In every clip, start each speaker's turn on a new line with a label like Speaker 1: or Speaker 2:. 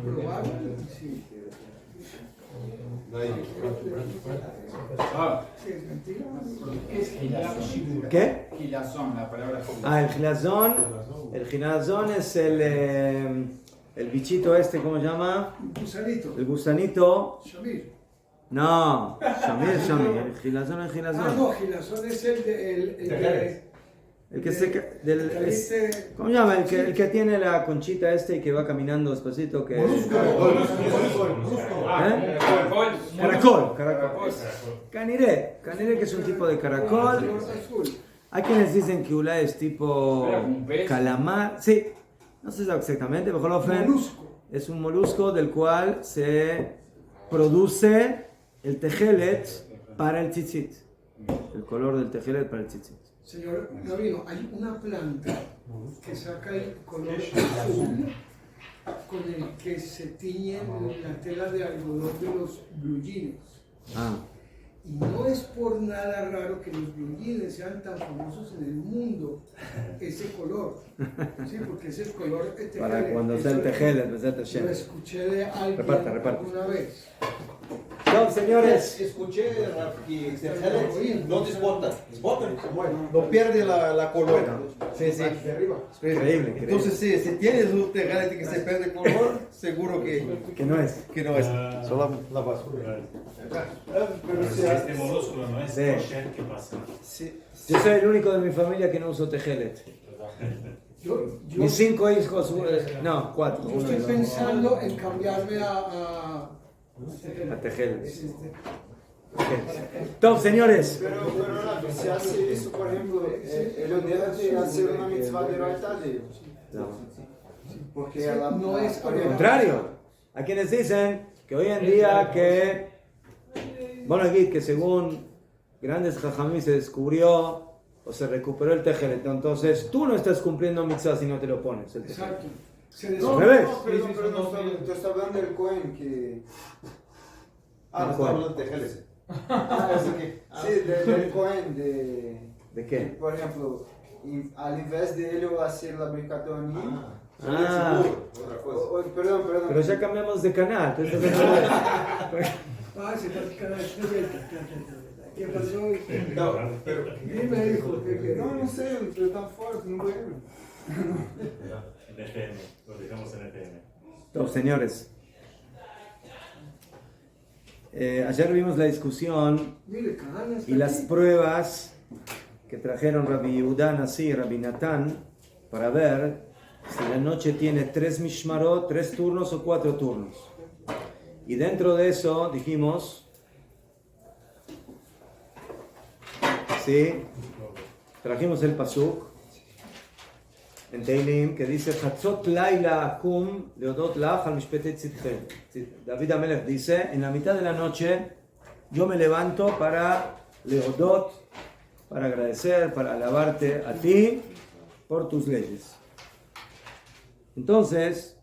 Speaker 1: Probablemente sí.
Speaker 2: ¿Qué es Gilazón?
Speaker 3: ¿Qué?
Speaker 2: Gilazón, la palabra Gilazón.
Speaker 3: Ah, el gilazón. El gilazón es el bichito este, ¿cómo se llama?
Speaker 1: Gusanito.
Speaker 3: El gusanito.
Speaker 1: Shamir.
Speaker 3: No, Shamir. El gilazón es
Speaker 1: Ah,
Speaker 3: gilazón.
Speaker 1: no, Gilazón es
Speaker 3: El que se...
Speaker 1: Calice.
Speaker 3: ¿Cómo se llama? El que tiene la conchita este y que va caminando despacito. Que... Caracol. Caniré que es un tipo de caracol. Hay quienes dicen que Ula es tipo calamar. Sí, no sé exactamente, mejor lo es un molusco del cual se produce el tejelet para el tzitzit. El color del tejelet para el tzitzit.
Speaker 1: Señor Gabino, hay una planta que saca el color azul con el que se tiñe la tela de algodón de los blue jeans.
Speaker 3: Ah.
Speaker 1: Y no es por nada raro que los blue jeans sean tan famosos en el mundo, ese color. Sí, porque es el color tejelet.
Speaker 3: Para cuando sea el tejelet,
Speaker 1: lo escuché de alguien
Speaker 3: reparte.
Speaker 1: alguna vez.
Speaker 3: No, señores.
Speaker 4: Escuché que Tejelet no te exporta. No pierde la color. Sí.
Speaker 3: Increíble.
Speaker 4: Entonces, sí, si tienes un Tejelet que se pierde color, seguro
Speaker 3: Que no es.
Speaker 4: que no es. Solo la basura.
Speaker 5: Pero si este molúsculo no es
Speaker 3: Sí.
Speaker 5: kosher, ¿qué pasa?
Speaker 4: Sí.
Speaker 3: Yo soy el único de mi familia que no uso tejelet.
Speaker 1: Yo
Speaker 3: Mis 5 hijos, no, 4.
Speaker 1: estoy pensando en cambiarme a
Speaker 3: tejelet. Top, señores.
Speaker 6: Pero Rafa, se hace eso, por ejemplo, él debe hacer una mitzvah de Raitade. Porque ela
Speaker 1: no es
Speaker 3: Al contrario, hay quienes dicen que hoy en día bueno, aquí que según grandes jajamí se descubrió o se recuperó el tejelet, entonces tú no estás cumpliendo mitzvah si no te lo pones. El tejelet.
Speaker 1: Exacto.
Speaker 6: No,
Speaker 3: Al revés.
Speaker 6: perdón, tú estás hablando del Cohen que...
Speaker 4: No está hablando de Tejelet.
Speaker 6: Sí, del Cohen,
Speaker 3: ¿De qué?
Speaker 6: por ejemplo, al invés de él hacer la bricatoní...
Speaker 4: Otra cosa.
Speaker 6: Perdón.
Speaker 3: Pero ya cambiamos de canal.
Speaker 1: Se está picando ¿qué pasó?
Speaker 4: No, pero
Speaker 1: Dime, hijo, ¿qué?
Speaker 6: No sé, pero tan fuerte, no duele.
Speaker 5: En FM, lo dejamos en FM.
Speaker 3: Top, señores. Ayer vimos la discusión y las pruebas que trajeron Rabbi Yehuda Nasi y Rabbi Natán para ver si la noche tiene 3 mishmarot, 3 turnos o 4 turnos. Y dentro de eso dijimos, sí, trajimos el pasuk en Teilim que dice Chatzot laila akum leodot lach al mishpete tzitchem. David Amelech dice, en la mitad de la noche yo me levanto para leodot, para agradecer, para alabarte a ti por tus leyes. Entonces,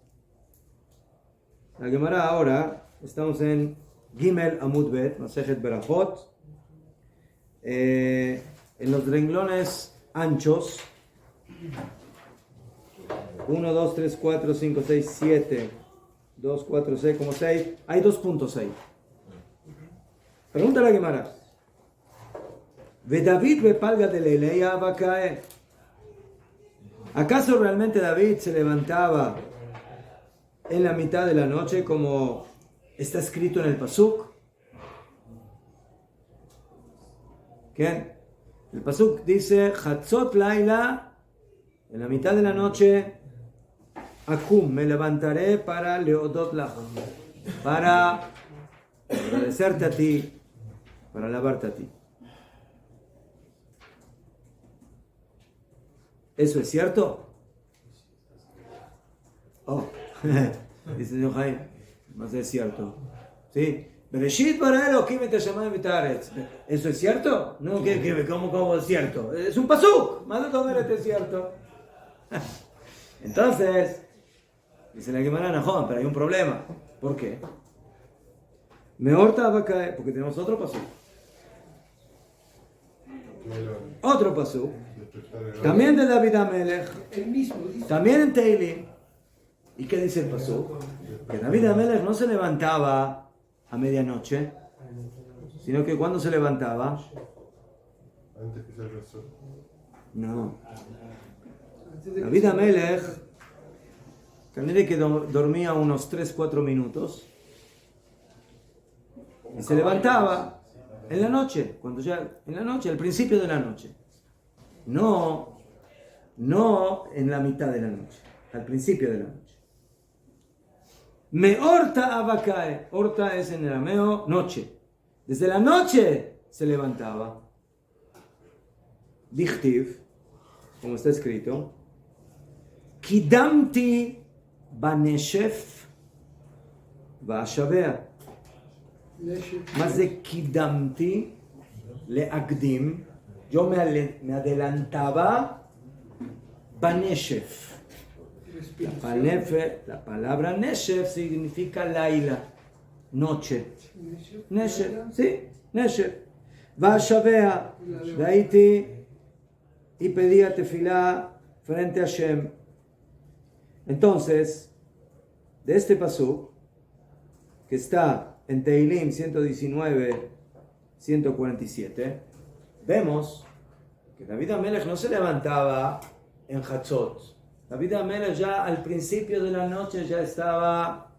Speaker 3: la Gemara ahora, estamos en Gimel Amud Bet, Masejet Berajot, en los renglones anchos, 1, 2, 3, 4, 5, 6, 7, 2, 4, 6, como 6, hay 2.6. Pregunta la Gemara. ¿Ve David ve palga de Leilea va a caer? ¿Acaso realmente David se levantaba en la mitad de la noche como está escrito en el pasuk? ¿Qué? El pasuk dice Chatzot Laila, en la mitad de la noche, Akum, me levantaré para Leodot Lach, para agradecerte a ti, para alabarte a ti. ¿Eso es cierto? Oh, dice el señor Jaime, más es cierto. ¿Sí? Bereshit bara Elohim et hashamayim v'et haaretz. ¿Eso es cierto? No, ¿cómo es cierto? Es un pasuk. Más de es cierto. Entonces, dice la Gemara, Najón, pero hay un problema. ¿Por qué? Meorta va a caer, porque tenemos otro pasuk. Otro pasuk. También de David Amelech.
Speaker 1: El mismo dice.
Speaker 3: También en Teilim. ¿Y qué dice el pasuk? que David Amelech no se levantaba a medianoche, sino que cuando se levantaba,
Speaker 7: Antes que salga el sol.
Speaker 3: no.
Speaker 1: Antes de que
Speaker 3: David
Speaker 1: se-
Speaker 3: Amelech, Canele que dormía unos 3-4 minutos y se levantaba en la noche, en la noche, al principio de la noche. No en la mitad de la noche, al principio de la noche. Me horta abacae, horta es en arameo noche. Desde la noche se levantaba. Dichtiv, como está escrito, Kidamti Baneshef Vashavea. Más de Kidamti le Agdim, yo me adelantaba Baneshef. La palabra Neshef significa Laila, noche. Neshef, sí, Neshef. Vashavea, Daiti y pedía tefilá frente a Hashem. Entonces, de este pasuk, que está en Teilim 119, 147, vemos que David Amelech no se levantaba en Hatzot. David Amelech ya al principio de la noche ya estaba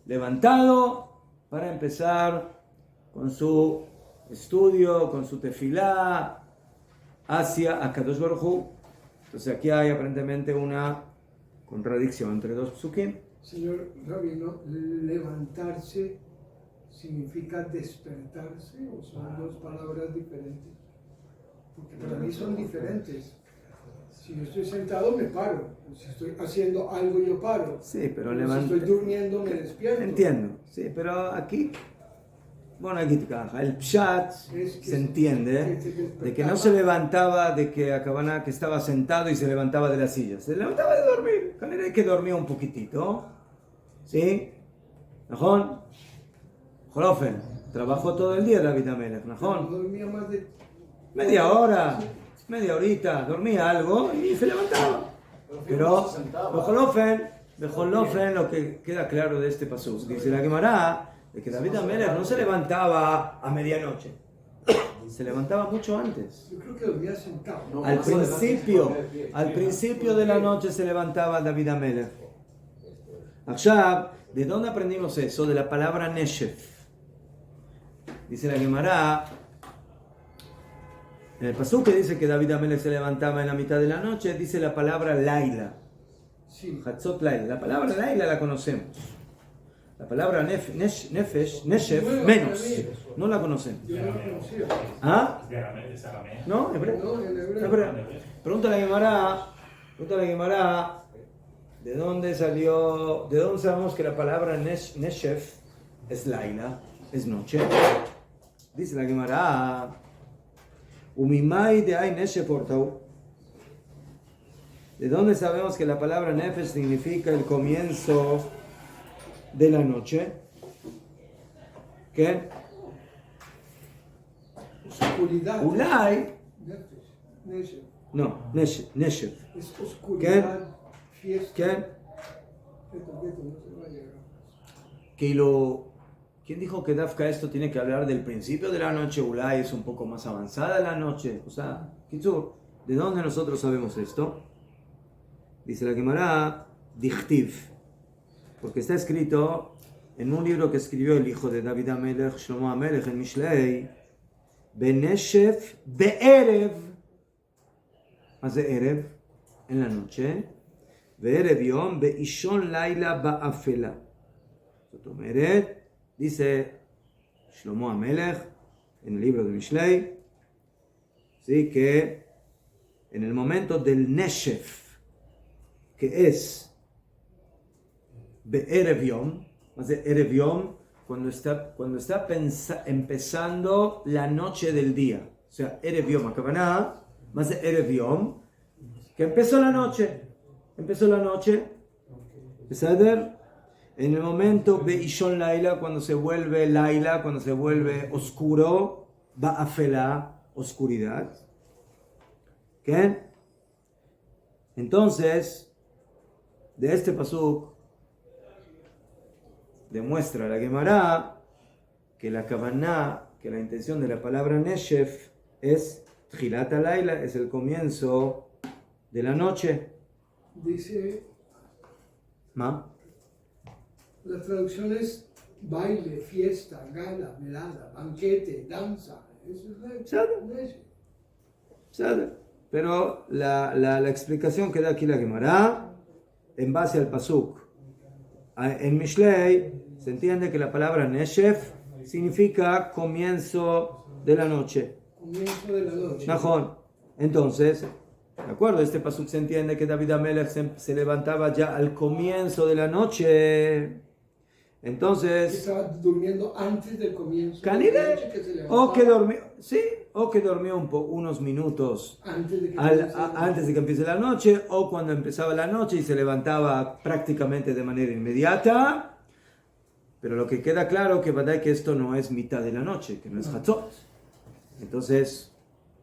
Speaker 3: levantado para empezar con su estudio, con su tefilá hacia Akadosh Baruj Hu. Entonces aquí hay aparentemente una contradicción entre dos psukim.
Speaker 1: Señor Rabino, levantarse significa despertarse o son dos palabras diferentes. Porque para mí son diferentes. Si yo estoy sentado me paro, si estoy haciendo algo yo paro.
Speaker 3: Sí, pero
Speaker 1: Si estoy durmiendo me despierto.
Speaker 3: Entiendo, sí, pero aquí, bueno, aquí te caja. El pshat se entiende de que no se levantaba de que acabana, que estaba sentado y se levantaba de la silla. Se levantaba de dormir. Era que dormía un poquitito. ¿Sí? ¿Najón? Jolofen, trabajó todo el día David Amelech. ¿Najón?
Speaker 1: Dormía más de
Speaker 3: Media hora, media horita, dormía algo y se levantaba. Pero, Jolofen, lo que queda claro de este pasuk, dice la Gemara, es que David Amelech no se levantaba a medianoche. Se levantaba mucho antes.
Speaker 1: Yo creo que dormía sentado.
Speaker 3: Al principio de la noche se levantaba David Amelech. Ahora, ¿de dónde aprendimos eso? De la palabra Neshef. Dice la Gemara, en el pasuk que dice que David Amelech se levantaba en la mitad de la noche, dice la palabra Laila.
Speaker 1: Sí.
Speaker 3: Hatzot Laila. La palabra Laila la conocemos. La palabra Neshef, menos. No la conocemos.
Speaker 1: Yo no lo conocía.
Speaker 3: ¿Ah?
Speaker 5: Es arameo.
Speaker 3: ¿No? ¿Hebreo?
Speaker 1: No, en hebreo.
Speaker 3: Hebreo. Pregunta a la Gemara, ¿de dónde sabemos que la palabra Neshef es Laila, es noche? Dice la Gemara, Umimai de ay Neshef ortau. ¿De dónde sabemos que la palabra Nefesh significa el comienzo de la noche? ¿Qué?
Speaker 1: Oscuridad.
Speaker 3: Ulay.
Speaker 1: Neshef.
Speaker 3: No, Neshef.
Speaker 1: Es oscuridad, fiesta.
Speaker 3: ¿Qué?
Speaker 1: Quieto, no se vaya.
Speaker 3: ¿Quién dijo que Dafka esto tiene que hablar del principio de la noche? Ulay es un poco más avanzada la noche. O sea, ¿de dónde nosotros sabemos esto? Dice la Gemara, Dichtiv. Porque está escrito en un libro que escribió el hijo de David Amelech, Shlomo Amelech, en Mishlei, Beneshef Be'erev. Más de Erev, en la noche. Be'erev Yom Be'ishon Laila Ba'afela. Dice Shlomo Amelech en el libro de Mishlei, ¿sí? Que en el momento del Neshef, que es Be'erev Yom, más de Erev Yom, cuando está empezando la noche del día. O sea, Erev Yom, Akabaná, más de Erev Yom, que empezó la noche. ¿Sader? En el momento Be'ishon Laila, cuando se vuelve Laila, cuando se vuelve oscuro, Ba'afela, oscuridad. ¿Qué? Entonces, de este pasuk, demuestra la Gemara que la Kavaná, que la intención de la palabra Neshef es Tchilat Halayla, es el comienzo de la noche.
Speaker 1: Dice,
Speaker 3: ¿Ma?
Speaker 1: la traducción es baile, fiesta, gala, velada, banquete, danza. Eso es la
Speaker 3: Pero la explicación que da aquí la Gemara, en base al Pasuk, en Mishlei se entiende que la palabra Neshef significa comienzo de la noche.
Speaker 1: Comienzo de la noche.
Speaker 3: Najón. Entonces, de acuerdo, este Pasuk se entiende que David Amelech se levantaba ya al comienzo de la noche. Entonces,
Speaker 1: Estaba durmiendo antes del comienzo de la
Speaker 3: Canile,
Speaker 1: noche que se levantaba.
Speaker 3: o que dormió unos minutos
Speaker 1: Antes de que
Speaker 3: antes de que empiece la noche, o cuando empezaba la noche y se levantaba prácticamente de manera inmediata. Pero lo que queda claro que verdad que esto no es mitad de la noche, que no es Hatzot. Entonces,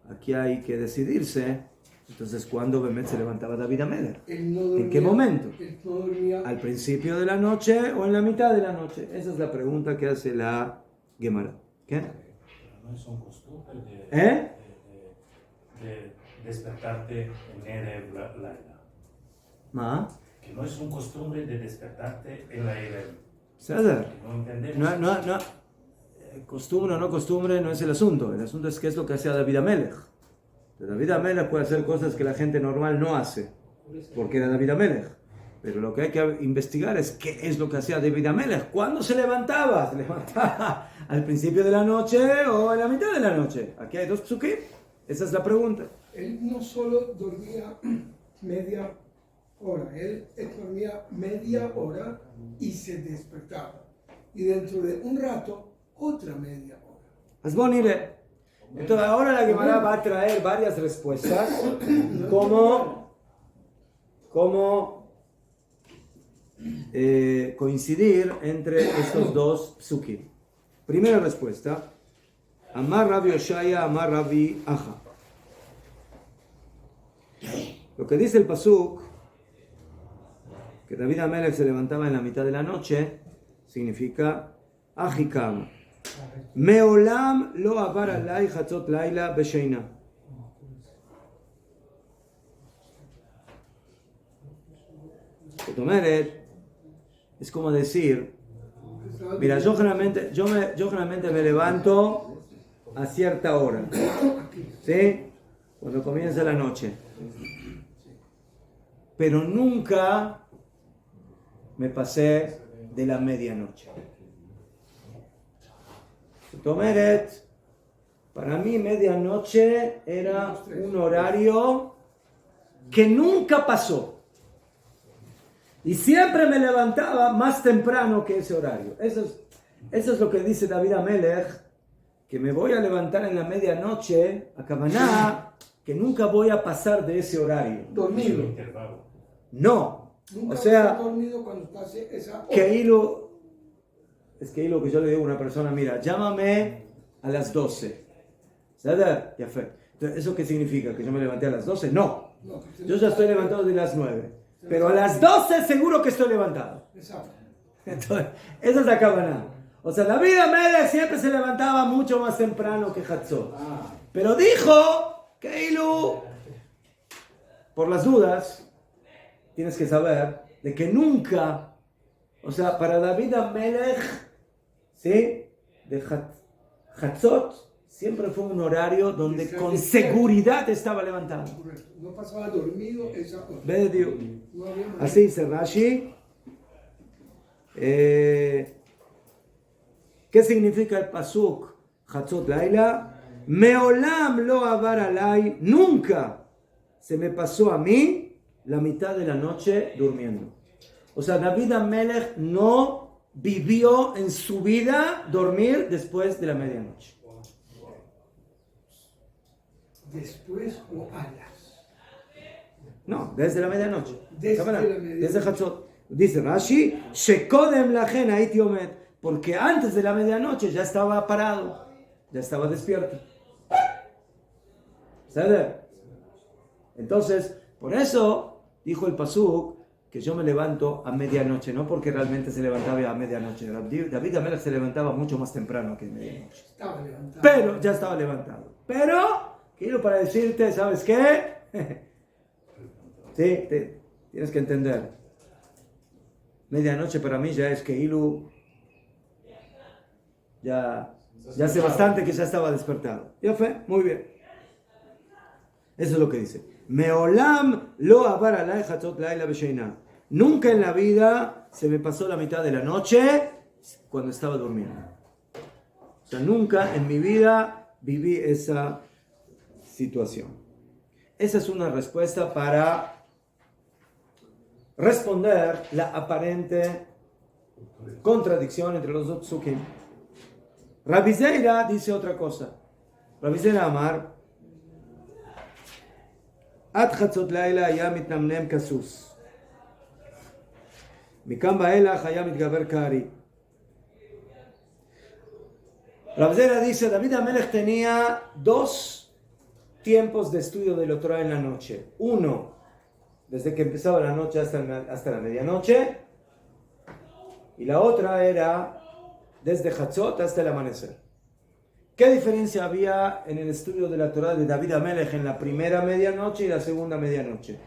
Speaker 3: aquí hay que decidirse. Entonces, ¿cuándo Bemet se levantaba David Amelech?
Speaker 1: Él no dormía,
Speaker 3: ¿En qué momento?
Speaker 1: Él no dormía.
Speaker 3: ¿Al principio de la noche o en la mitad de la noche? Esa es la pregunta que hace la Gemara. ¿Qué?
Speaker 5: No es un costumbre de despertarte en Erev Laila.
Speaker 3: ¿Ma?
Speaker 5: Que no es un costumbre de despertarte en la Erev.
Speaker 3: César,
Speaker 5: No entendemos.
Speaker 3: no. Costumbre o no costumbre no es el asunto. El asunto es qué es lo que hacía David Amelech. David Amelech puede hacer cosas que la gente normal no hace, porque era David Amelech. Pero lo que hay que investigar es qué es lo que hacía David Amelech. ¿Cuándo se levantaba? ¿Se levantaba al principio de la noche o en la mitad de la noche? Aquí hay dos psukim. Esa es la pregunta.
Speaker 1: Él no solo dormía media hora, él dormía media hora y se despertaba. Y dentro de un rato, otra media hora.
Speaker 3: Asbonire. Entonces ahora la Gemara va a traer varias respuestas como coincidir entre estos dos psukim. Primera respuesta, Amar Rabbi Oshaya, Amar Rabbi Aja. Lo que dice el pasuk, que David Amelech se levantaba en la mitad de la noche, significa Ajikam. Meolam lo avar alay chatzot laila besheina. Es como decir, mira, yo generalmente me levanto a cierta hora, ¿sí? Cuando comienza la noche. Pero nunca me pasé de la medianoche. Tomeret, para mí medianoche era un horario que nunca pasó. Y siempre me levantaba más temprano que ese horario. Eso es lo que dice David Amelech, que me voy a levantar en la medianoche a Kavaná, que nunca voy a pasar de ese horario.
Speaker 1: Dormido.
Speaker 3: No.
Speaker 1: Nunca
Speaker 3: O sea,
Speaker 1: dormido cuando estás esa hora.
Speaker 3: Es que lo que yo le digo a una persona, mira, llámame a las 12. ¿Sabes? Ya fue. Entonces, ¿eso qué significa? ¿Que yo me levanté a las 12? No. Yo ya estoy levantado de las 9. Pero a las 12 seguro que estoy levantado.
Speaker 1: Exacto.
Speaker 3: Entonces, esa es la Kavaná. O sea, David Amelech siempre se levantaba mucho más temprano que Hatzot. Pero dijo que Ilu, por las dudas, tienes que saber de que nunca, o sea, para David Amelech, ¿sí? De Hatzot, siempre fue un horario donde con seguridad estaba levantado.
Speaker 1: Correcto. No pasaba dormido esa hora.
Speaker 3: Ve, Dios.
Speaker 1: No había manera.
Speaker 3: Así dice Rashi. ¿Qué significa el pasuk Hatzot Laila? Meolam lo avar alay, nunca se me pasó a mí la mitad de la noche durmiendo. O sea, David Amelech no vivió en su vida dormir después de la medianoche.
Speaker 1: Después o alas.
Speaker 3: No, desde la medianoche.
Speaker 1: Desde la medianoche.
Speaker 3: Desde Hatzot. Dice Rashi, Shekodem lachen haiti omed, porque antes de la medianoche ya estaba parado, ya estaba despierto. ¿Sabes? Entonces, por eso dijo el pasuk que yo me levanto a medianoche, no porque realmente se levantaba a medianoche. David Amelech se levantaba mucho más temprano que medianoche.
Speaker 1: Estaba levantado.
Speaker 3: Pero ya estaba levantado. Pero quiero para decirte, ¿sabes qué? Sí, tienes que entender. Medianoche para mí ya es que Ilu ya hace bastante que ya estaba despertado. ¿Ya fue? Muy bien. Eso es lo que dice. Meolam lo abar alay hatzot laila b'sheina. Nunca en la vida se me pasó la mitad de la noche cuando estaba durmiendo. O sea, nunca en mi vida viví esa situación. Esa es una respuesta para responder la aparente contradicción entre los dos psukim. Rabbi Zeira dice otra cosa. Rabbi Zeira Amar, עד חצות לילה היה מתנמנם כסוס. מכאן ואילך היה מתגבר כארי. Rabbi Zeira dice, David Amelech tenía dos tiempos de estudio de la Torah en la noche. Uno, desde que empezaba la noche hasta la medianoche. Y la otra era desde Hatzot hasta el amanecer. ¿Qué diferencia había en el estudio de la Torah de David Amelech en la primera medianoche y la segunda medianoche?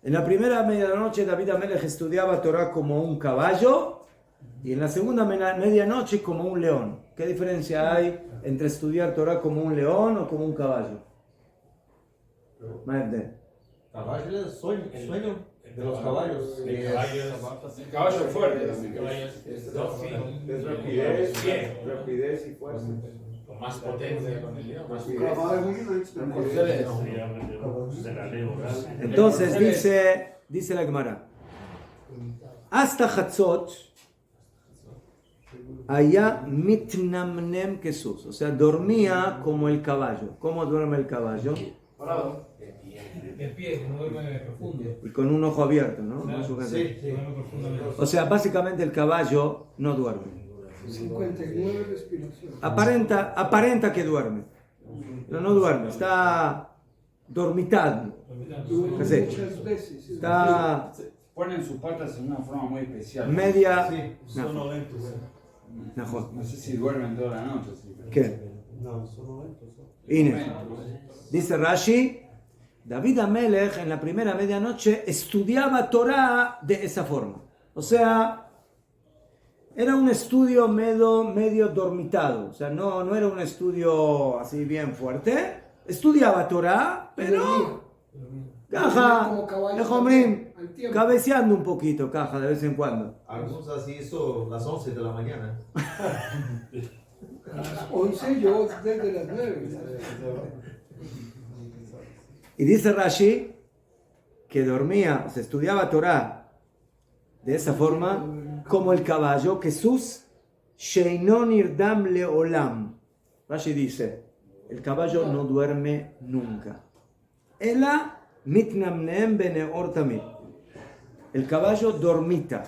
Speaker 3: En la primera medianoche David Amelech estudiaba Torah como un caballo y en la segunda medianoche como un león. ¿Qué diferencia hay entre estudiar Torah como un león o como un caballo?
Speaker 4: Caballo es el sueño de los caballos.
Speaker 2: El caballo es fuerte.
Speaker 6: Es rapidez y fuerza.
Speaker 5: Con más potencia con el león.
Speaker 3: Entonces dice la Gemara, hasta Hatzot allá mitnamnem kesus, o sea, dormía como el caballo. ¿Cómo duerme el caballo?
Speaker 2: De pie, que no duerme profundo.
Speaker 3: Y con un ojo abierto, ¿no? O sea, básicamente el caballo no duerme.
Speaker 1: 59 respiraciones.
Speaker 3: Aparenta que duerme, pero no duerme, está dormitando. Sí.
Speaker 1: Muchas veces.
Speaker 3: Está
Speaker 2: Ponen sus patas en una forma muy especial.
Speaker 3: media...
Speaker 5: Sonolentos.
Speaker 2: No sé si duermen toda la noche. Sí, pero...
Speaker 3: ¿Qué?
Speaker 6: No, sonolentos.
Speaker 3: Inés. Dice Rashi, David Amelech en la primera medianoche estudiaba Torah de esa forma. O sea, era un estudio medio dormitado. O sea, no era un estudio así bien fuerte. Estudiaba Torah, pero... Caja, cabeceando un poquito, caja, de vez en cuando.
Speaker 4: Algunos así hizo las 11 de la mañana.
Speaker 1: A las 11 yo desde las 9.
Speaker 3: Y dice Rashi que dormía, o sea, estudiaba Torah de esa forma, como el caballo, que sus Sheinon irdam leolam. Rashi dice, el caballo no duerme nunca. Ela mitnamnem beneor tamid. El caballo dormita.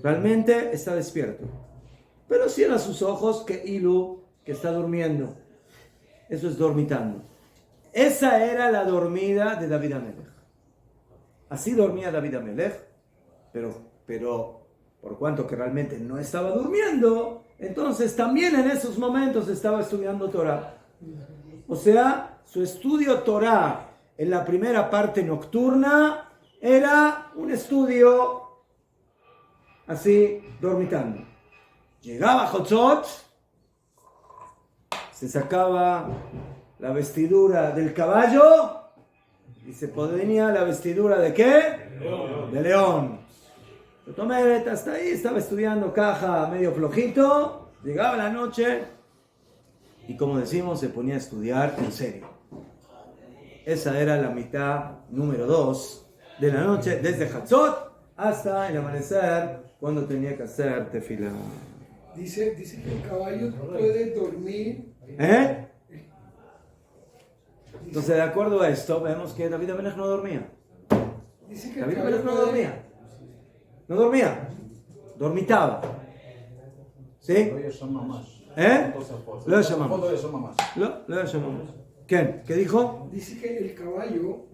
Speaker 3: Realmente está despierto. Pero cierra sus ojos que Ilu, que está durmiendo. Eso es dormitando. Esa era la dormida de David Amelech. Así dormía David Amelech, pero por cuanto que realmente no estaba durmiendo, entonces también en esos momentos estaba estudiando Torah. O sea, su estudio Torah en la primera parte nocturna era un estudio así, dormitando. Llegaba Hotzot, se sacaba la vestidura del caballo y se ponía la vestidura ¿de qué? De león. Tomet hasta ahí estaba estudiando caja medio flojito, llegaba la noche y como decimos se ponía a estudiar en serio. Esa era la mitad número 2 de la noche, desde Hatzot hasta el amanecer, cuando tenía que hacer tefilá.
Speaker 1: Dice que el caballo puede dormir.
Speaker 3: Entonces, de acuerdo a esto, vemos que David Amelech no dormía.
Speaker 1: Dice que
Speaker 3: David Amelech no dormía. No dormía. Dormitaba. ¿Sí? Lo llamamos. Lo llamamos. ¿Qué dijo?
Speaker 1: Dice que el caballo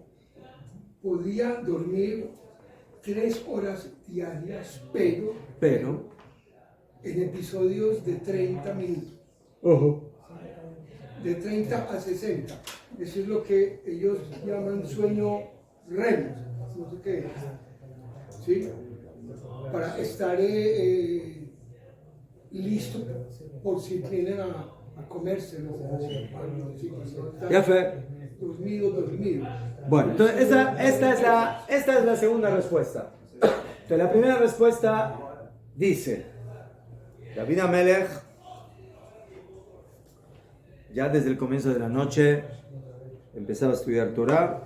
Speaker 1: podía dormir 3 horas diarias, pero en episodios de 30 minutos.
Speaker 3: Ojo.
Speaker 1: De 30 a 60. Eso es lo que ellos llaman sueño REM. No sé qué es. ¿Sí? Para estar listo por si tienen a comérselo o algo así.
Speaker 3: Ya fue.
Speaker 1: Dormido.
Speaker 3: Bueno, entonces esta es la segunda respuesta. Entonces la primera respuesta dice, David Amelech, ya desde el comienzo de la noche, empezaba a estudiar Torah,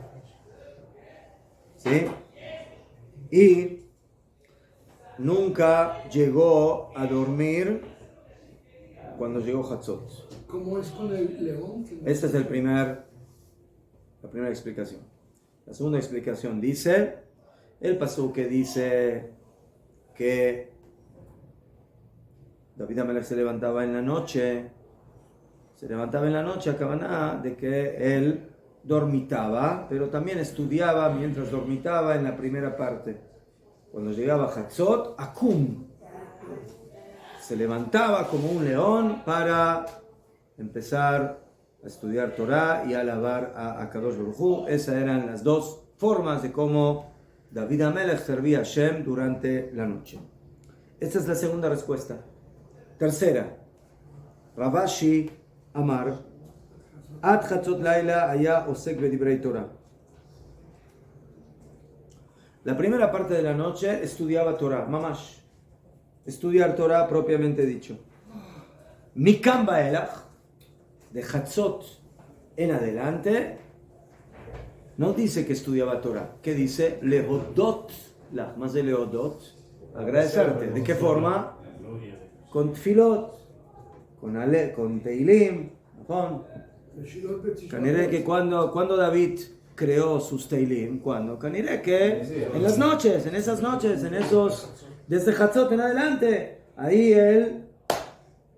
Speaker 3: ¿sí? Y nunca llegó a dormir cuando llegó Hatzot.
Speaker 1: ¿Cómo es con el león?
Speaker 3: Esta es la primera explicación. La segunda explicación dice, el pasuk que dice que David Amelech se levantaba en la noche, a Kavaná de que él dormitaba, pero también estudiaba mientras dormitaba en la primera parte. Cuando llegaba Hatzot, Akum, se levantaba como un león para empezar a estudiar Torah y a alabar a Kadosh Baruj Hu. Esas eran las dos formas de cómo David Amelech servía a Hashem durante la noche. Esta es la segunda respuesta. Tercera, Ravashi Amar, Ad Hatzot Laila Aya Osek Bedibrei Torah. La primera parte de la noche estudiaba Torah, mamash. Estudiar Torah propiamente dicho. Mikam Baelach, de Hatzot en adelante, no dice que estudiaba Torah. ¿Qué dice? Lehodot, más de Lehodot, agradecerte. ¿De qué forma? Con tfilot, con teilim, ¿no? Caniré que cuando David creó sus teilim, Caniré que en las noches, desde Hatzot en adelante, ahí él,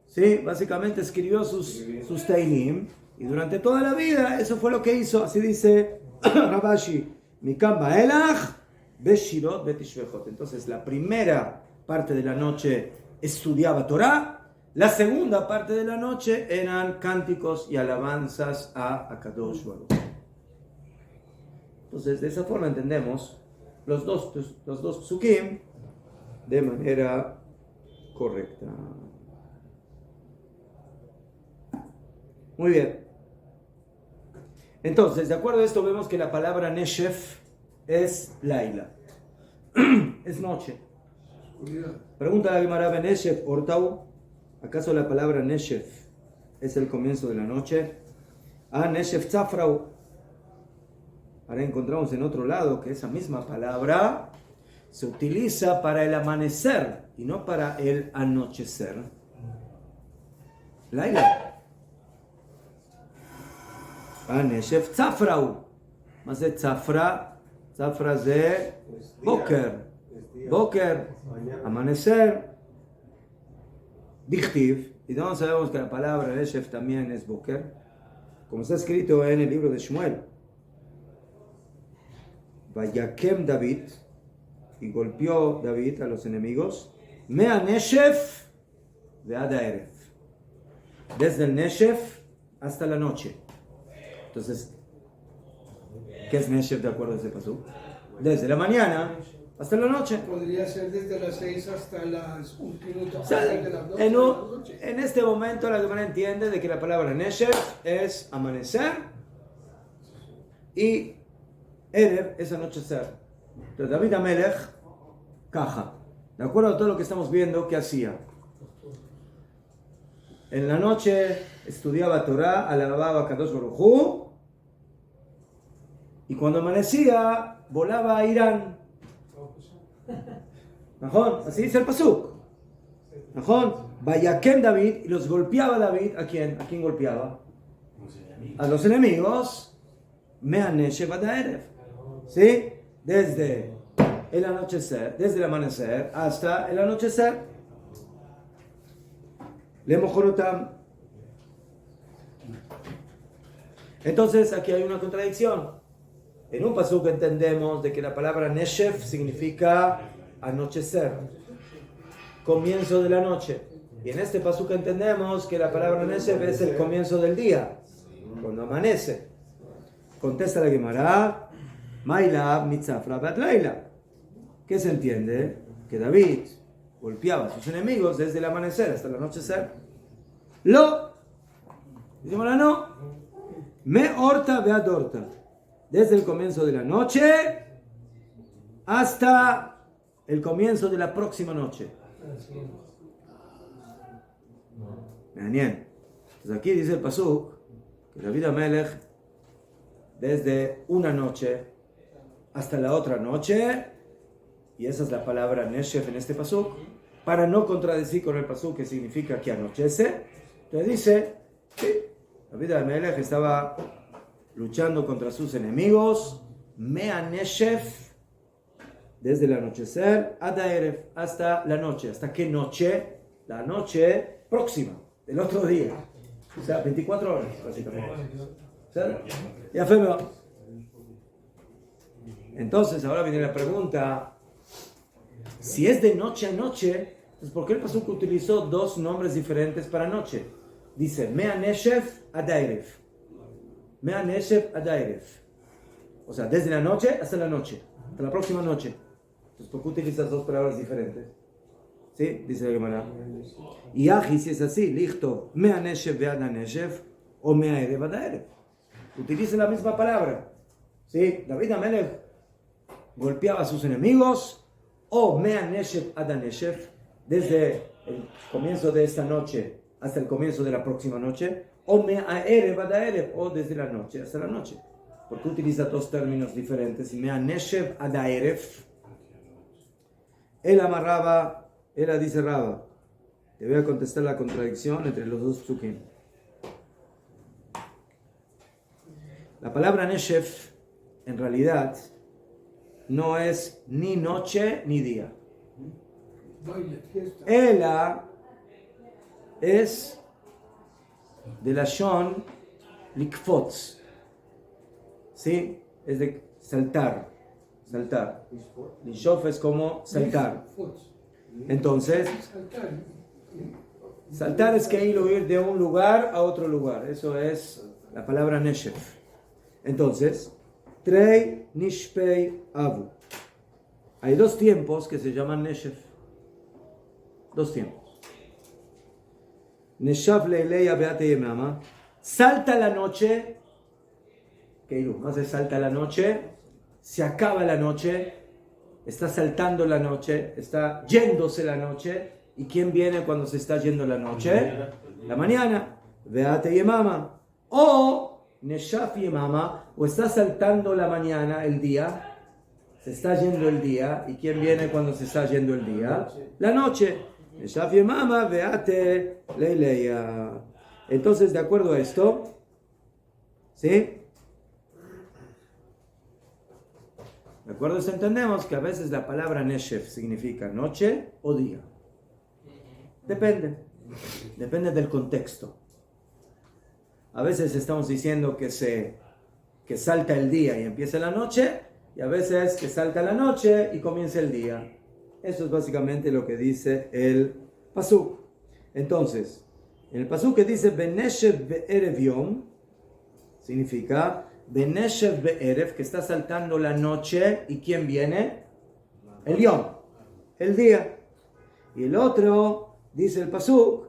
Speaker 3: sí, básicamente escribió sus teilim, y durante toda la vida eso fue lo que hizo. Así dice Rabashi, Mikam Baelach Beshirot Betishvechot. Entonces la primera parte de la noche estudiaba Torah, la segunda parte de la noche eran cánticos y alabanzas a Kadosh Baruj. Entonces de esa forma entendemos los dos psukim de manera correcta. Muy bien. Entonces, de acuerdo a esto, vemos que la palabra Neshef es Laila. Es noche. Pregunta la Gemara ben Neshef Ortau. ¿Acaso la palabra Neshef es el comienzo de la noche? Neshef Tzafrau. Ahora encontramos en otro lado que esa misma palabra se utiliza para el amanecer y no para el anochecer. Laila. Neshef Tzafrau. Más de Tzafra. Tzafra de Boker. Boker. Amanecer. Dichtiv. ¿Y de dónde sabemos que la palabra Neshef también es Boker? Como está escrito en el libro de Shmuel. Vayakem David. Y golpeó David a los enemigos. Mea Neshef de Ada Erev. Desde el Neshef hasta la noche. Entonces, ¿qué es Neshef de acuerdo a ese pasú? Desde la mañana hasta la noche.
Speaker 1: Podría ser desde las 6 hasta las 1 minuto.
Speaker 3: O sea, en este momento la Gemara entiende de que la palabra Neshef es amanecer y Erev es anochecer. Entonces David Amelech, caja. De acuerdo a todo lo que estamos viendo, ¿qué hacía? En la noche estudiaba Torah, alababa a Kadosh Baruj Hu, y cuando amanecía volaba a Irán. ¿Najón? Así dice el pasuk. ¿Najón? Vayakem David, y los golpeaba David. ¿A quién? ¿A quién golpeaba? A los enemigos. Me'aneshef ad ha'erev. ¿Sí? Desde el anochecer, desde el amanecer hasta el anochecer. Lemojorotam. Entonces aquí hay una contradicción. En un pasuk entendemos de que la palabra Neshef significa anochecer, comienzo de la noche. Y en este pasuk entendemos que la palabra Neshef es el comienzo del día, cuando amanece. Contesta la Gemara, Maila mitzafra bat laila. ¿Qué se entiende? Que David golpeaba a sus enemigos desde el amanecer hasta el anochecer. Dice Gemara, no. Me horta beat horta. Desde el comienzo de la noche hasta el comienzo de la próxima noche. Bien. Entonces aquí dice el pasuk que David Amelech desde una noche hasta la otra noche, y esa es la palabra Neshef en este pasuk, para no contradecir con el pasuk que significa que anochece. Entonces dice que David Amelech estaba luchando contra sus enemigos, Mea Neshef, desde el anochecer hasta la noche. ¿Hasta qué noche? La noche próxima, del otro día. O sea, 24 horas, básicamente. Ya fue. Entonces, ahora viene la pregunta. Si es de noche a noche, pues ¿por qué el pasuk utilizó dos nombres diferentes para noche? Dice, Mea Neshef Adairev. Mea Neshef Adairev. O sea, desde la noche hasta la noche, hasta la próxima noche. Entonces, ¿por qué utilizas dos palabras diferentes? ¿Sí? Dice la Gemara. Y Aji, si es así, listo, Mea Neshef Veada Neshef o Mea Erev Adairev. Utiliza la misma palabra. ¿Sí? David Amelech golpeaba a sus enemigos, o Mea Neshef Ada Neshef, desde el comienzo de esta noche hasta el comienzo de la próxima noche, o Mea Erev Ada Erev, o desde la noche hasta la noche. Porque utiliza dos términos diferentes. Mea Neshef Ada Erev. Él amarraba, él dice Raba. Te voy a contestar la contradicción entre los dos psukim. La palabra Neshef, en realidad, no es ni noche ni día. Ella es de la Shon Likfotz. ¿Sí? Es de saltar. Saltar. Lishof es como saltar. Entonces, saltar es que ir de un lugar a otro lugar. Eso es la palabra Neshef. Entonces, Trei Nishpei Avu. Hay dos tiempos que se llaman Neshef. Dos tiempos. Neshaf Leileya Beate Yemama. Salta la noche. ¿Qué hace? Salta la noche. Se acaba la noche. Está saltando la noche. Está yéndose la noche. ¿Y quién viene cuando se está yendo la noche? La mañana. Beate Yemama. O Neshaf Yemama, o está saltando la mañana, el día, se está yendo el día, ¿y quién viene cuando se está yendo el día? La noche. Neshaf Yemama, Beate Leileya. Entonces, de acuerdo a esto, ¿sí? De acuerdo a esto entendemos que a veces la palabra Neshef significa noche o día. Depende del contexto. A veces estamos diciendo que salta el día y empieza la noche, y a veces que salta la noche y comienza el día. Eso es básicamente lo que dice el pasuk. Entonces, en el pasuk que dice Beneshev Be'erev Yom, significa Beneshev Be'erev, que está saltando la noche, ¿y quién viene? El Yom, el día. Y el otro, dice el pasuk,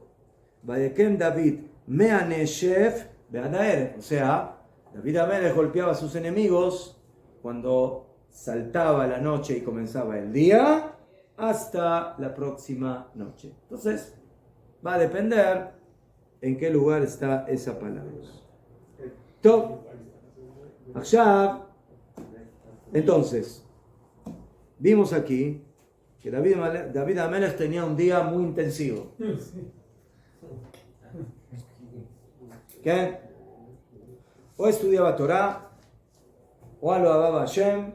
Speaker 3: Vayekem David Mea Neshef Be'adaer, o sea, David Amelech golpeaba a sus enemigos cuando saltaba la noche y comenzaba el día hasta la próxima noche. Entonces, va a depender en qué lugar está esa palabra. Top. Entonces, vimos aquí que David Amelech tenía un día muy intensivo. ¿Qué? O estudiaba Torah, o alababa a Hashem,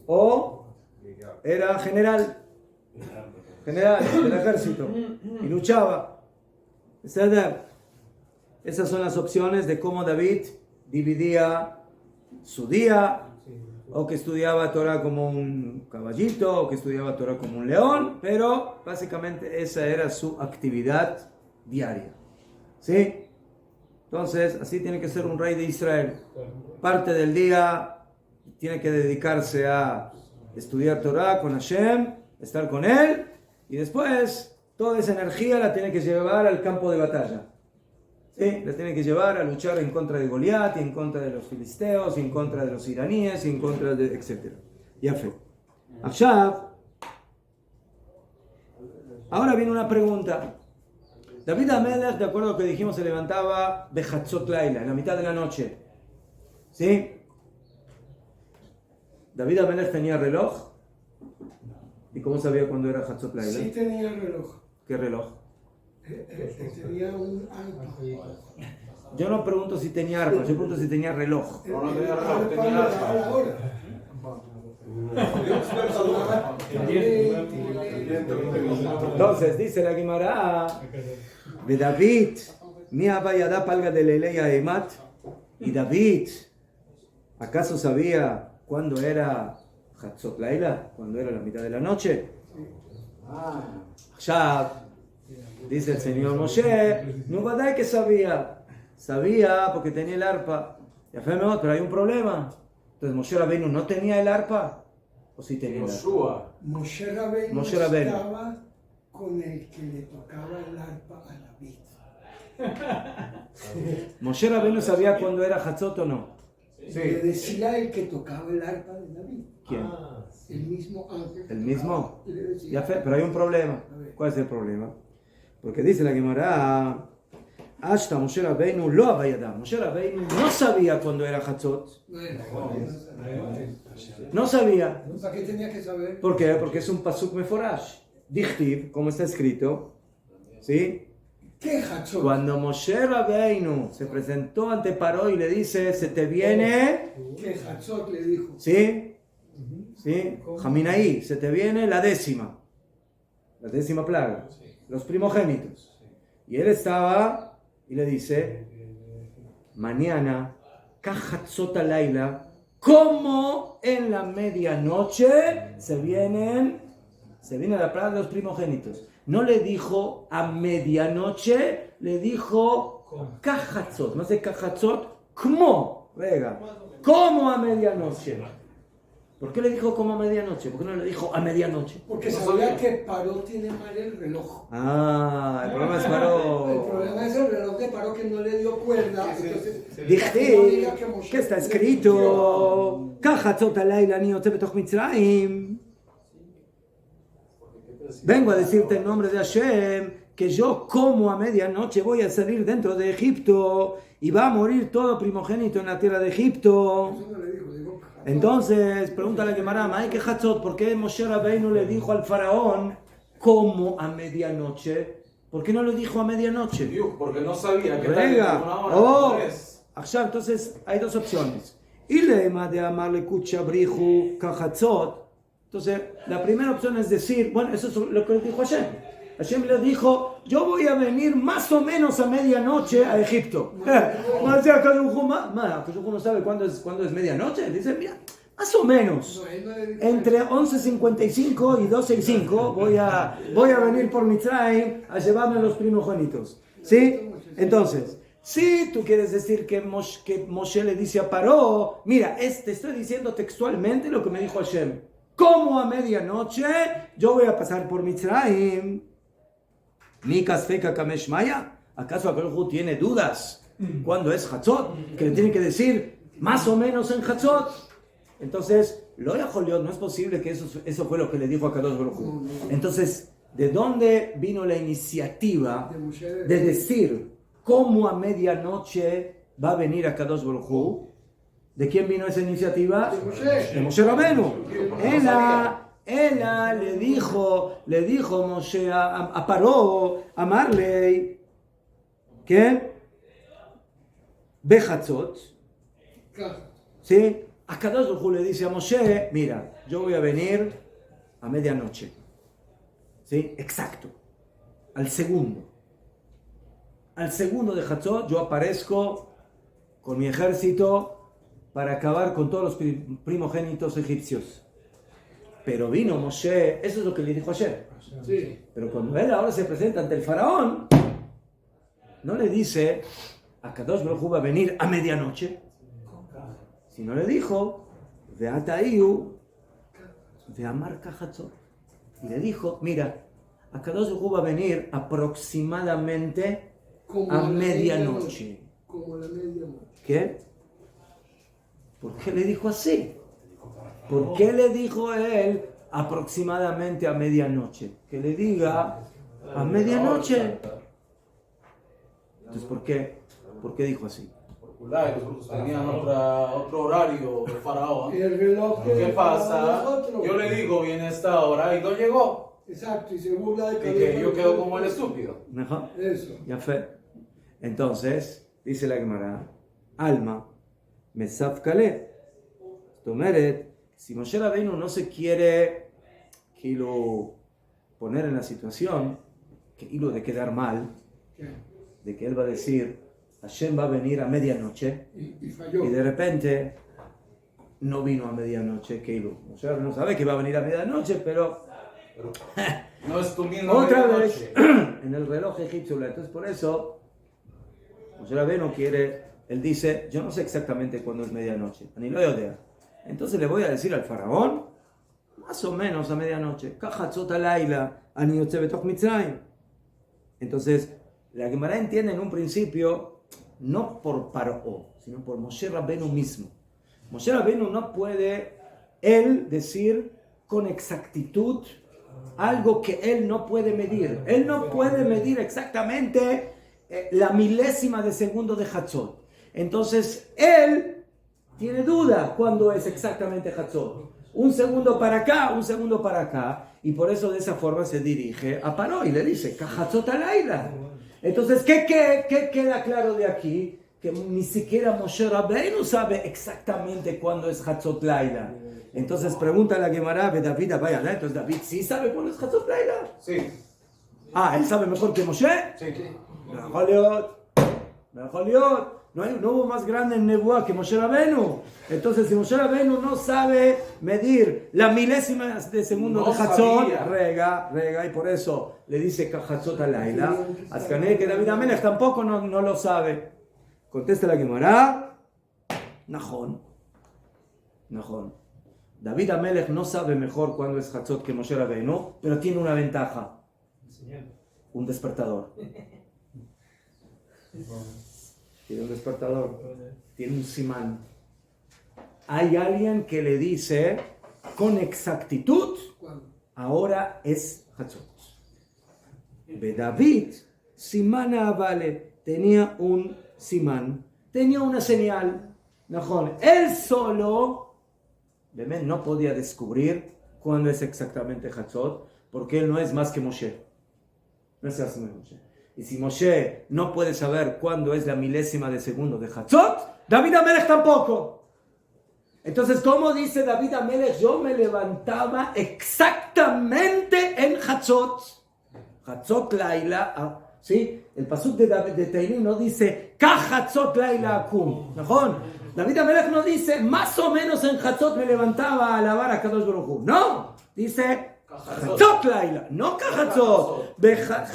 Speaker 3: o era general del ejército y luchaba. Esas son las opciones de cómo David dividía su día o que estudiaba Torah como un caballito, o que estudiaba Torah como un león, pero básicamente esa era su actividad diaria. ¿Sí? Entonces, así tiene que ser un rey de Israel. Parte del día tiene que dedicarse a estudiar Torah con Hashem, estar con él, y después toda esa energía la tiene que llevar al campo de batalla. ¿Sí? La tiene que llevar a luchar en contra de Goliat, y en contra de los filisteos, y en contra de los iraníes, y en contra de etc. Ya fe. Ahora viene una pregunta. David Amelech, de acuerdo a lo que dijimos, se levantaba Bechatzot Laila, en la mitad de la noche. ¿Sí? David Amelech tenía reloj. ¿Y cómo sabía cuándo era Chatzot Laila?
Speaker 1: Sí tenía reloj.
Speaker 3: ¿Qué reloj?
Speaker 1: Tenía un arpa.
Speaker 3: Yo no pregunto si tenía arpa, yo pregunto si tenía reloj.
Speaker 4: No, no tenía reloj, tenía arpa.
Speaker 1: La hora.
Speaker 3: Entonces dice la Gemara de David, mi abayada palga de Leleya Emat. Y David, ¿acaso sabía cuándo era Chatzot Laila? ¿Cuándo era la mitad de la noche? Ya dice el señor Moshe, no va que sabía. Sabía porque tenía el arpa. Pero hay un problema. Entonces Moshe Rabbeinu no tenía el arpa. ¿O sí tenía el arpa?
Speaker 1: Moshe Rabbeinu estaba con el que le tocaba el arpa a David.
Speaker 3: Moshe Rabbeinu sabía cuándo era Chatzot o no.
Speaker 1: Le decía el que tocaba el arpa de David.
Speaker 3: ¿Quién?
Speaker 1: El mismo ángel.
Speaker 3: ¿El mismo?
Speaker 1: Le decía,
Speaker 3: Pero hay un problema. ¿Cuál es el problema? Porque dice la Gemara, hasta Moshe Rabbeinu lo abayada. Moshe Rabbeinu no sabía cuándo era Chatzot. No sabía.
Speaker 1: ¿Para qué tenía que saber?
Speaker 3: ¿Por qué? Porque es un pasuk meforash. Dichtiv, como está escrito. ¿Sí?
Speaker 1: ¿Qué Chatzot?
Speaker 3: Cuando Moshe Rabbeinu se presentó ante Paró y le dice, se te viene...
Speaker 1: ¿Qué Chatzot le dijo?
Speaker 3: ¿Sí? ¿Sí? Jaminaí, se te viene la décima plaga, los primogénitos. Y él estaba y le dice, mañana, Kachatzot Laila, como en la medianoche se viene la plaga de los primogénitos. No le dijo a medianoche, le dijo Kachatzot. No sé Kachatzot, ¿cómo? Venga, ¿cómo a medianoche? ¿Por qué le dijo como a medianoche? ¿Por qué no le dijo a medianoche?
Speaker 1: Porque sabía que Paró tiene mal el reloj.
Speaker 3: El problema es Paró.
Speaker 1: El problema es el reloj de Paró que no le dio cuerda.
Speaker 3: Dije, ¿qué está escrito? Kachatzot Laila ni yotze betoch Mitzrayim. Vengo a decirte en nombre de Hashem que yo como a medianoche voy a salir dentro de Egipto y va a morir todo primogénito en la tierra de Egipto.
Speaker 1: Eso no le dijo, dijo
Speaker 3: Entonces, pregunta la Gemara, ¿hay que Chatzot? ¿Por qué Moshe Rabbeinu le dijo al faraón como a medianoche? ¿Por qué no lo dijo a medianoche?
Speaker 4: Porque no sabía que
Speaker 3: Venga, entonces hay dos opciones. Y lema de amarle kucha briju kachatzot. Entonces, la primera opción es decir, bueno, eso es lo que dijo Hashem. Hashem le dijo, yo voy a venir más o menos a medianoche a Egipto. No sabe cuándo es medianoche. Dice, mira, más o menos. Entre 11:55 y 12:05 voy a venir por Mitzrayim a llevarme los primogénitos. ¿Sí? Entonces, si tú quieres decir que Moshe le dice a Paró, mira, te estoy diciendo textualmente lo que me dijo Hashem. Como a medianoche yo voy a pasar por Mitzrayim. Mikas Feka Kamesh Maya. ¿Acaso Akadosh tiene dudas cuando es Chatzot? Que le tiene que decir más o menos en Chatzot. Entonces, lo de Joliot, no es posible que eso fue lo que le dijo a Kadosh Baruj Hu. Entonces, ¿de dónde vino la iniciativa de decir cómo a medianoche va a venir a Kadosh Baruj Hu? ¿De quién vino esa iniciativa? De Moshe Rabbeinu. Ella le dijo Moshe a Paró, a Marley, ¿qué? Bechatzot. ¿Sí? A Kadosh Baruj Hu le dice a Moshe, mira, yo voy a venir a medianoche. ¿Sí? Exacto. Al segundo de Chatzot yo aparezco con mi ejército para acabar con todos los primogénitos egipcios. Pero vino Moshe, eso es lo que le dijo ayer.
Speaker 1: Sí.
Speaker 3: Pero cuando él ahora se presenta ante el faraón, no le dice, Akadosh Baruj Hu va a venir a medianoche, sino le dijo, Ve'atayu, Ve'amar kahatzot. Y le dijo, mira, Akadosh Baruj Hu va a venir aproximadamente
Speaker 1: Como
Speaker 3: a
Speaker 1: la
Speaker 3: medianoche.
Speaker 1: Como la medianoche.
Speaker 3: ¿Qué? ¿Por qué le dijo así? ¿Por qué le dijo él aproximadamente a medianoche? Que le diga a medianoche. Entonces, ¿por qué dijo así?
Speaker 2: Los tenían otro horario, el faraón.
Speaker 1: El reloj que
Speaker 2: ¿Qué pasa?
Speaker 1: nosotros.
Speaker 2: Yo le digo, viene esta hora y no llegó.
Speaker 1: Exacto, y se burla de
Speaker 2: Y que yo quedo como el estúpido.
Speaker 3: ¿Mejor?
Speaker 1: Eso.
Speaker 3: Ya fue. Entonces, dice la Gemara, Alma, Mesaf Kaleh. Tomeret, si Moshe Rabbeinu no se quiere poner en la situación de quedar mal,
Speaker 1: ¿Qué?
Speaker 3: de que él va a decir, Hashem va a venir a medianoche,
Speaker 1: Y falló.
Speaker 3: y de repente no vino a medianoche, Moshe Rabbeinu sabe que va a venir a medianoche, pero
Speaker 2: No es tu mismo
Speaker 3: otra
Speaker 2: medianoche.
Speaker 3: vez en el reloj egipcio. Entonces por eso Moshe Rabbeinu él dice, yo no sé exactamente cuándo es medianoche, ni lo idea. Entonces le voy a decir al faraón, más o menos a medianoche, Kahatzot alayla, ani yotze betoch Mitzrayim. Entonces, la Gemara entiende en un principio, no por Paró, sino por Moshe Rabbeinu mismo. Moshe Rabbeinu no puede, él, decir con exactitud algo que él no puede medir. Él no puede medir exactamente la milésima de segundo de Hatzot. Entonces, él tiene duda cuándo es exactamente Hatzot. Un segundo para acá, un segundo para acá. Y por eso de esa forma se dirige a Paró y le dice, Kahatzot alayla. Entonces, ¿qué queda claro de aquí? Que ni siquiera Moshe Rabbeinu sabe exactamente cuándo es Hatzot Laila. Entonces pregunta a la Gemara, David, vaya, entonces David sí sabe cuándo es Hatzot Laila.
Speaker 2: Sí.
Speaker 3: Él sabe mejor que Moshe.
Speaker 2: Sí.
Speaker 3: Mejor Liot. No hubo más grande en Nebuá que Moshe Rabbeinu. Entonces, si Moshe Rabbeinu no sabe medir la milésima de segundo de Hatzot, rega, y por eso le dice Hatzot alayla. Azkané que David Amelech tampoco no lo sabe. Contesta la Gemara, Najón. David Amelech no sabe mejor cuándo es Hatzot que Moshe Rabbeinu, pero tiene una ventaja. Un despertador. Tiene un despertador, tiene un simán. Hay alguien que le dice con exactitud, ahora es Hatzot. De David, simana vale, tenía un simán, tenía una señal. Él solo, no podía descubrir cuándo es exactamente Hatzot, porque él no es más que Moshe. No es más que Moshe. Y si Moshe no puede saber cuándo es la milésima de segundo de Hatzot, David Amelech tampoco. Entonces, ¿cómo dice David Amelech? Yo me levantaba exactamente en Hatzot. Hatzot Laila, ¿sí? El pasuk de Teilim no dice Kahatzot Laila Akum. David Amelech no dice más o menos en Hatzot me levantaba a alabar a Kadosh Baruj Hu. No, dice Hatzot Laila, no Kahatzot.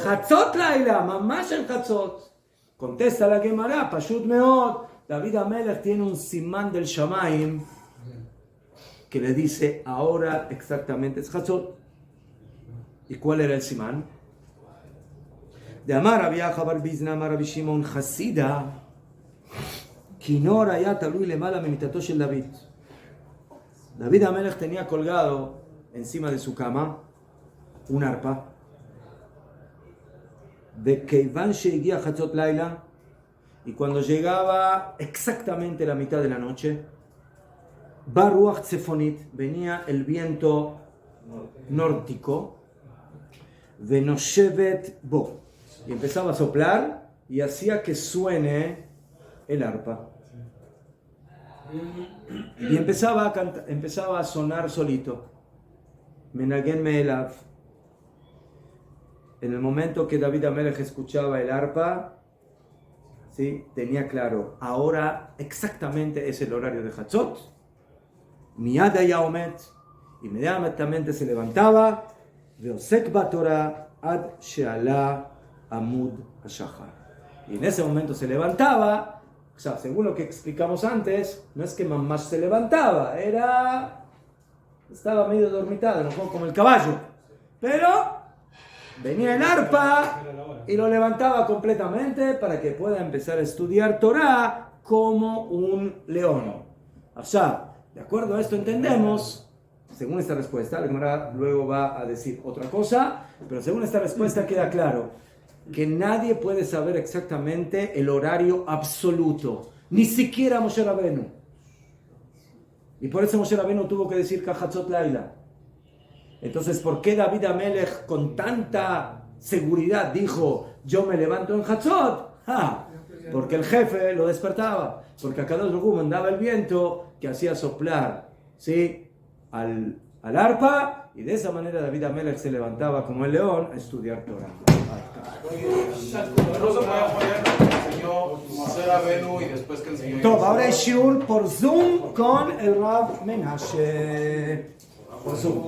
Speaker 3: Hatzot Laila, mamash en Hatzot. Contesta la Gemara, Pashut Meod. David Amelech tiene un simán del Shamaim que le dice ahora exactamente es Hatzot. ¿Y cuál era el simán? De Amar Abiyaha bar Bizna, Amar Rabbi Shimon Hasida, Kinor haya talui lemala memitato shel David. David Amelech tenía colgado encima de su cama un arpa. De Keivan shehigia Hatzot Laila, y cuando llegaba exactamente la mitad de la noche, Baruach Tzefonit, venía el viento nórdico, Venoshevet Bo, y empezaba a soplar y hacía que suene el arpa. Y empezaba a sonar solito. Menagen Meelav. En el momento que David Amelech escuchaba el arpa, ¿sí? Tenía claro, ahora exactamente es el horario de Hatzot. Miyad haya omet, inmediatamente se levantaba, veosek batorah ad she'ala amud hashachar. Y en ese momento se levantaba, o sea, según lo que explicamos antes, no es que mamá se levantaba, estaba medio dormitado, no como el caballo, pero venía el arpa y lo levantaba completamente para que pueda empezar a estudiar Torah como un león. O sea, de acuerdo a esto entendemos, según esta respuesta, la Gemara luego va a decir otra cosa, pero según esta respuesta queda claro que nadie puede saber exactamente el horario absoluto, ni siquiera Moshe Rabenu. Y por eso Moshe Rabenu tuvo que decir Kahatzot Laila. Entonces, ¿por qué David Amelech con tanta seguridad dijo, yo me levanto en Hatzot? Porque el jefe lo despertaba, porque a cada uno mandaba el viento que hacía soplar, ¿sí?, al arpa, y de esa manera David Amelech se levantaba como el león a estudiar Torah.
Speaker 2: No se puede poner lo que enseñó Moshe Rabenu y después que enseñó.
Speaker 3: Top, ahora es Shiur por Zoom con el Rav Menashe. Por Zoom.